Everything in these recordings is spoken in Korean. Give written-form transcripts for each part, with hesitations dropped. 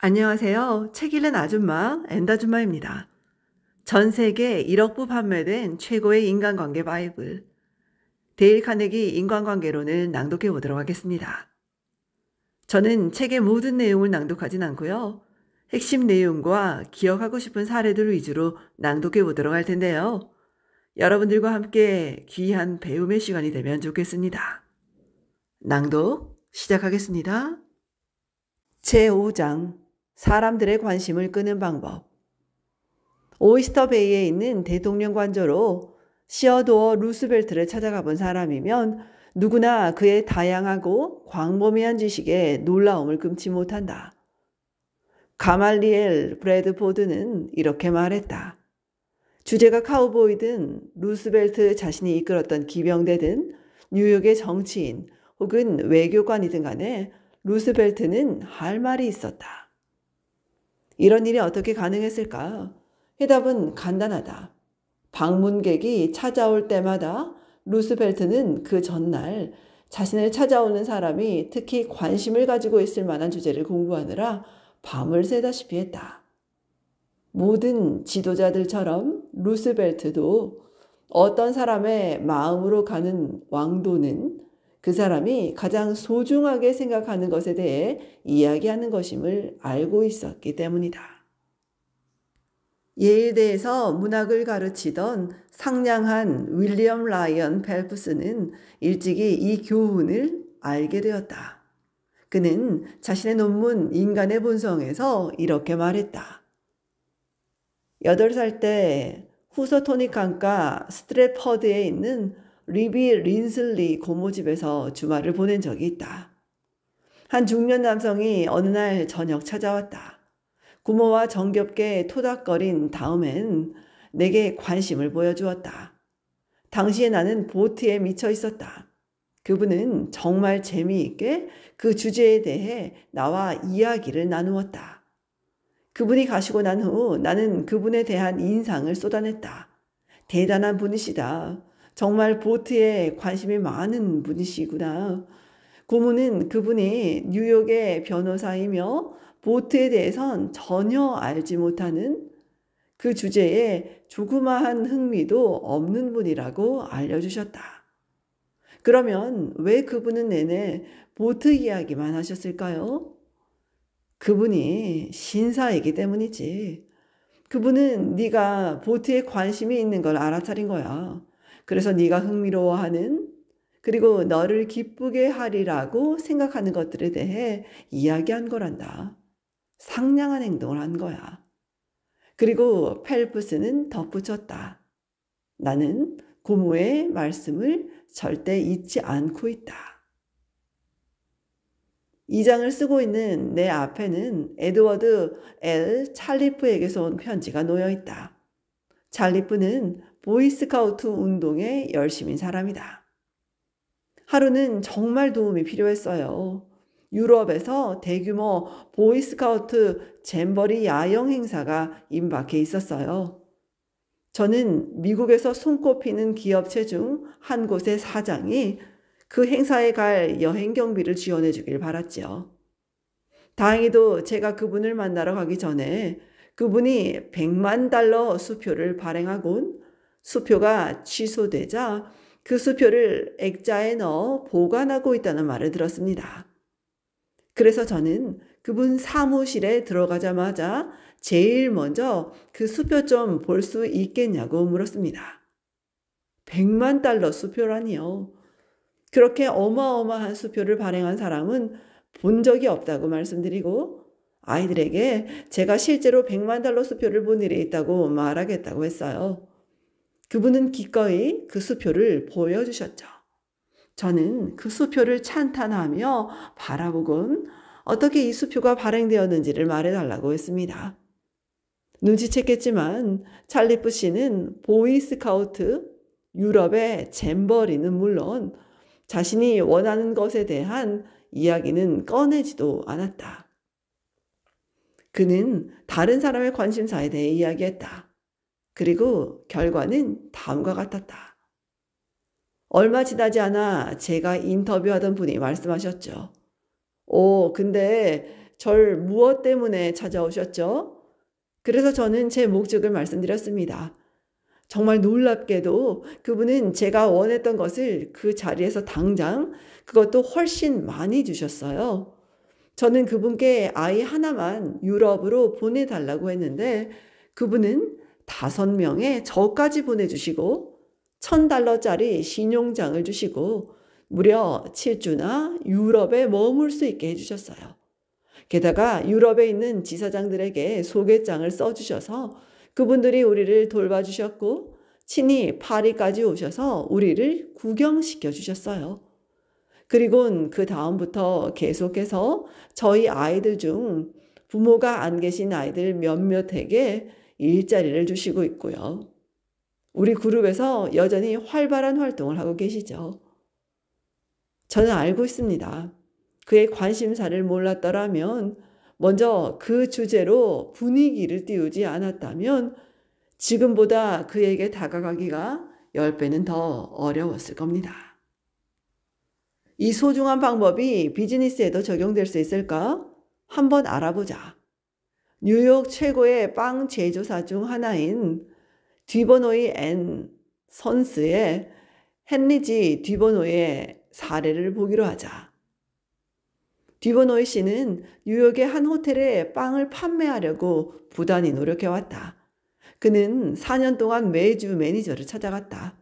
안녕하세요. 책 읽는 아줌마, 엔다줌마입니다. 전 세계 1억 부 판매된 최고의 인간관계 바이블, 데일 카네기 인간관계론을 낭독해 보도록 하겠습니다. 저는 책의 모든 내용을 낭독하진 않고요. 핵심 내용과 기억하고 싶은 사례들 위주로 낭독해 보도록 할 텐데요. 여러분들과 함께 귀한 배움의 시간이 되면 좋겠습니다. 낭독 시작하겠습니다. 제5장 사람들의 관심을 끄는 방법. 오이스터 베이에 있는 대통령 관저로 시어도어 루스벨트를 찾아가 본 사람이면 누구나 그의 다양하고 광범위한 지식에 놀라움을 금치 못한다. 가말리엘 브래드포드는 이렇게 말했다. 주제가 카우보이든 루스벨트 자신이 이끌었던 기병대든 뉴욕의 정치인 혹은 외교관이든 간에 루스벨트는 할 말이 있었다. 이런 일이 어떻게 가능했을까? 해답은 간단하다. 방문객이 찾아올 때마다 루스벨트는 그 전날 자신을 찾아오는 사람이 특히 관심을 가지고 있을 만한 주제를 공부하느라 밤을 새다시피 했다. 모든 지도자들처럼 루스벨트도 어떤 사람의 마음으로 가는 왕도는 그 사람이 가장 소중하게 생각하는 것에 대해 이야기하는 것임을 알고 있었기 때문이다. 예일대에서 문학을 가르치던 상냥한 윌리엄 라이언 펠프스는 일찍이 이 교훈을 알게 되었다. 그는 자신의 논문 인간의 본성에서 이렇게 말했다. 8살 때 후서토닉강가 스트래퍼드에 있는 리비 린슬리 고모집에서 주말을 보낸 적이 있다. 한 중년 남성이 어느 날 저녁 찾아왔다. 구모와 정겹게 토닥거린 다음엔 내게 관심을 보여주었다. 당시에 나는 보트에 미쳐 있었다. 그분은 정말 재미있게 그 주제에 대해 나와 이야기를 나누었다. 그분이 가시고 난 후 나는 그분에 대한 인상을 쏟아냈다. 대단한 분이시다. 정말 보트에 관심이 많은 분이시구나. 고모는 그분이 뉴욕의 변호사이며 보트에 대해선 전혀 알지 못하는 그 주제에 조그마한 흥미도 없는 분이라고 알려주셨다. 그러면 왜 그분은 내내 보트 이야기만 하셨을까요? 그분이 신사이기 때문이지. 그분은 네가 보트에 관심이 있는 걸 알아차린 거야. 그래서 네가 흥미로워하는 그리고 너를 기쁘게 하리라고 생각하는 것들에 대해 이야기한 거란다. 상냥한 행동을 한 거야. 그리고 펠프스는 덧붙였다. 나는 고모의 말씀을 절대 잊지 않고 있다. 이 장을 쓰고 있는 내 앞에는 에드워드 L. 찰리프에게서 온 편지가 놓여 있다. 찰리프는 보이스카우트 운동에 열심인 사람이다. 하루는 정말 도움이 필요했어요. 유럽에서 대규모 보이스카우트 잼버리 야영 행사가 임박해 있었어요. 저는 미국에서 손꼽히는 기업체 중 한 곳의 사장이 그 행사에 갈 여행 경비를 지원해 주길 바랐지요. 다행히도 제가 그분을 만나러 가기 전에 그분이 $100만 수표를 발행하곤 수표가 취소되자 그 수표를 액자에 넣어 보관하고 있다는 말을 들었습니다. 그래서 저는 그분 사무실에 들어가자마자 제일 먼저 그 수표 좀 볼 수 있겠냐고 물었습니다. $100만 수표라니요. 그렇게 어마어마한 수표를 발행한 사람은 본 적이 없다고 말씀드리고 아이들에게 제가 실제로 $100만 수표를 본 일이 있다고 말하겠다고 했어요. 그분은 기꺼이 그 수표를 보여주셨죠. 저는 그 수표를 찬탄하며 바라보곤 어떻게 이 수표가 발행되었는지를 말해달라고 했습니다. 눈치챘겠지만 찰리프 씨는 보이스카우트, 유럽의 잼버리는 물론 자신이 원하는 것에 대한 이야기는 꺼내지도 않았다. 그는 다른 사람의 관심사에 대해 이야기했다. 그리고 결과는 다음과 같았다. 얼마 지나지 않아 제가 인터뷰하던 분이 말씀하셨죠. 근데 절 무엇 때문에 찾아오셨죠? 그래서 저는 제 목적을 말씀드렸습니다. 정말 놀랍게도 그분은 제가 원했던 것을 그 자리에서 당장 그것도 훨씬 많이 주셨어요. 저는 그분께 아이 하나만 유럽으로 보내달라고 했는데 그분은 5명의 저까지 보내주시고 $1,000짜리 신용장을 주시고 무려 7주나 유럽에 머물 수 있게 해주셨어요. 게다가 유럽에 있는 지사장들에게 소개장을 써주셔서 그분들이 우리를 돌봐주셨고 친히 파리까지 오셔서 우리를 구경시켜 주셨어요. 그리고 그 다음부터 계속해서 저희 아이들 중 부모가 안 계신 아이들 몇몇에게 일자리를 주시고 있고요. 우리 그룹에서 여전히 활발한 활동을 하고 계시죠. 저는 알고 있습니다. 그의 관심사를 몰랐더라면, 먼저 그 주제로 분위기를 띄우지 않았다면 지금보다 그에게 다가가기가 10배는 더 어려웠을 겁니다. 이 소중한 방법이 비즈니스에도 적용될 수 있을까? 한번 알아보자. 뉴욕 최고의 빵 제조사 중 하나인 뒤버노이 앤 선스의 헨리 뒤버노이의 사례를 보기로 하자. 뒤버노이 씨는 뉴욕의 한 호텔에 빵을 판매하려고 부단히 노력해왔다. 그는 4년 동안 매주 매니저를 찾아갔다.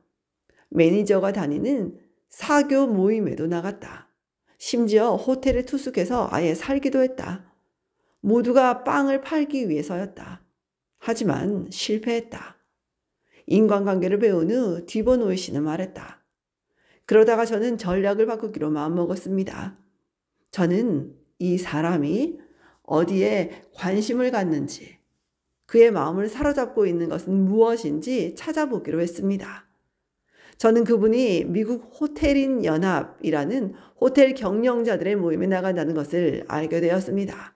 매니저가 다니는 사교 모임에도 나갔다. 심지어 호텔에 투숙해서 아예 살기도 했다. 모두가 빵을 팔기 위해서였다. 하지만 실패했다. 인간관계를 배운 후 뒤버노이 씨는 말했다. 그러다가 저는 전략을 바꾸기로 마음먹었습니다. 저는 이 사람이 어디에 관심을 갖는지, 그의 마음을 사로잡고 있는 것은 무엇인지 찾아보기로 했습니다. 저는 그분이 미국 호텔인 연합이라는 호텔 경영자들의 모임에 나간다는 것을 알게 되었습니다.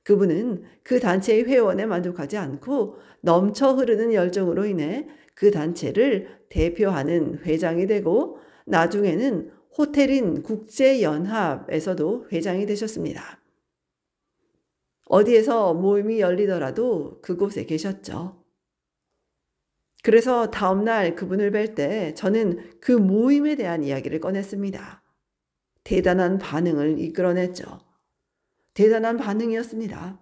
그분은 그 단체의 회원에 만족하지 않고 넘쳐 흐르는 열정으로 인해 그 단체를 대표하는 회장이 되고 나중에는 호텔인 국제연합에서도 회장이 되셨습니다. 어디에서 모임이 열리더라도 그곳에 계셨죠. 그래서 다음날 그분을 뵐 때 저는 그 모임에 대한 이야기를 꺼냈습니다. 대단한 반응을 이끌어냈죠. 대단한 반응이었습니다.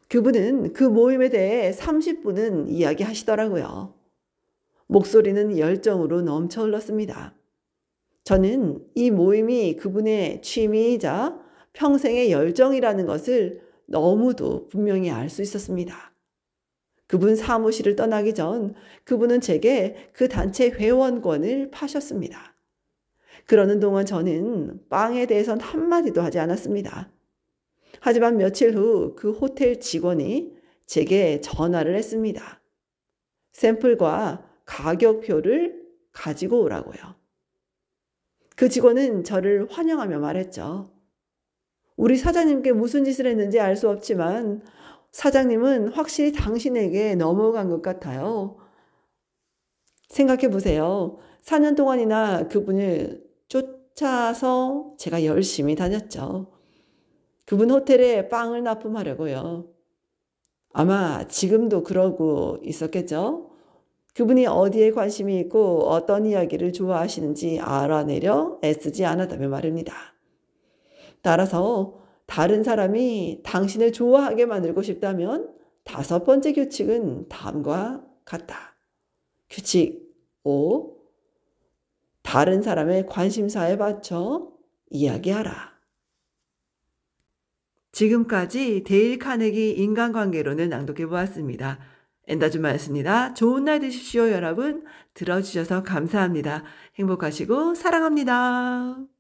그분은 그 모임에 대해 30분은 이야기하시더라고요. 목소리는 열정으로 넘쳐 흘렀습니다. 저는 이 모임이 그분의 취미이자 평생의 열정이라는 것을 너무도 분명히 알 수 있었습니다. 그분 사무실을 떠나기 전 그분은 제게 그 단체 회원권을 파셨습니다. 그러는 동안 저는 빵에 대해선 한마디도 하지 않았습니다. 하지만 며칠 후 그 호텔 직원이 제게 전화를 했습니다. 샘플과 가격표를 가지고 오라고요. 그 직원은 저를 환영하며 말했죠. 우리 사장님께 무슨 짓을 했는지 알 수 없지만 사장님은 확실히 당신에게 넘어간 것 같아요. 생각해 보세요. 4년 동안이나 그분을 쫓아서 제가 열심히 다녔죠. 그분 호텔에 빵을 납품하려고요. 아마 지금도 그러고 있었겠죠. 그분이 어디에 관심이 있고 어떤 이야기를 좋아하시는지 알아내려 애쓰지 않았다면 말입니다. 따라서 다른 사람이 당신을 좋아하게 만들고 싶다면 5번째 규칙은 다음과 같다. 규칙 5. 다른 사람의 관심사에 맞춰 이야기하라. 지금까지 데일 카네기 인간관계론을 낭독해 보았습니다. 엔다주마였습니다. 좋은 날 되십시오, 여러분. 들어주셔서 감사합니다. 행복하시고 사랑합니다.